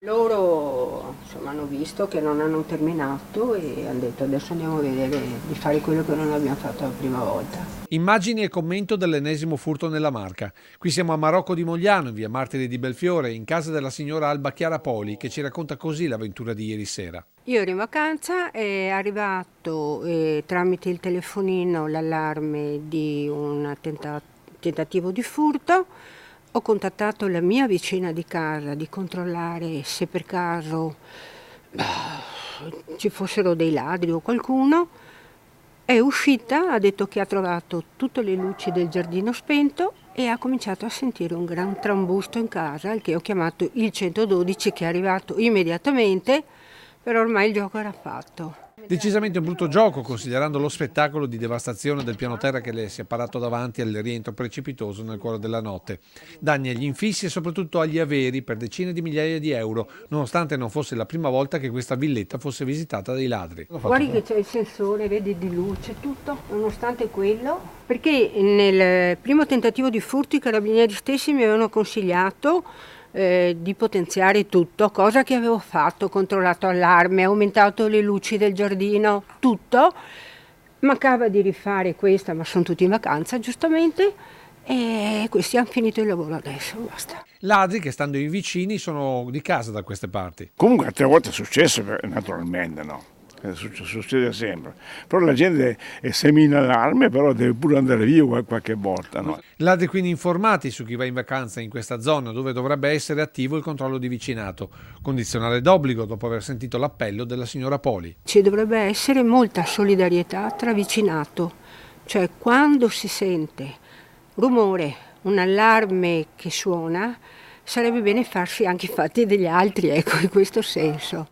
Loro insomma, hanno visto che non hanno terminato e hanno detto adesso andiamo a vedere di fare quello che non abbiamo fatto la prima volta. Immagini e commento dell'ennesimo furto nella Marca. Qui siamo a Marocco di Mogliano, in via Martiri di Belfiore, in casa della signora Alba Chiara Poli, che ci racconta così l'avventura di ieri sera. Io ero in vacanza, è arrivato tramite il telefonino l'allarme di un tentativo di furto. Ho contattato la mia vicina di casa di controllare se per caso ci fossero dei ladri o qualcuno. È uscita, ha detto che ha trovato tutte le luci del giardino spento e ha cominciato a sentire un gran trambusto in casa, al che ho chiamato il 112 che è arrivato immediatamente, però ormai il gioco era fatto. Decisamente un brutto gioco, considerando lo spettacolo di devastazione del piano terra che le si è parato davanti al rientro precipitoso nel cuore della notte. Danni agli infissi e soprattutto agli averi per decine di migliaia di euro, nonostante non fosse la prima volta che questa villetta fosse visitata dai ladri. Guardi che c'è il sensore, vedi, di luce, tutto, nonostante quello. Perché nel primo tentativo di furto i carabinieri stessi mi avevano consigliato di potenziare tutto, cosa che avevo fatto, controllato allarme, aumentato le luci del giardino, tutto. Mancava di rifare questa, ma sono tutti in vacanza, giustamente, e questi hanno finito il lavoro adesso, basta. Ladri che, stando in vicini, sono di casa da queste parti. Comunque altre volte è successo, naturalmente, no? Succede sempre. Però la gente semina allarme, però deve pure andare via qualche volta, no? Ladri quindi informati su chi va in vacanza in questa zona dove dovrebbe essere attivo il controllo di vicinato, condizionale d'obbligo dopo aver sentito l'appello della signora Poli. Ci dovrebbe essere molta solidarietà tra vicinato, cioè quando si sente rumore, un allarme che suona, sarebbe bene farsi anche i fatti degli altri, ecco, in questo senso.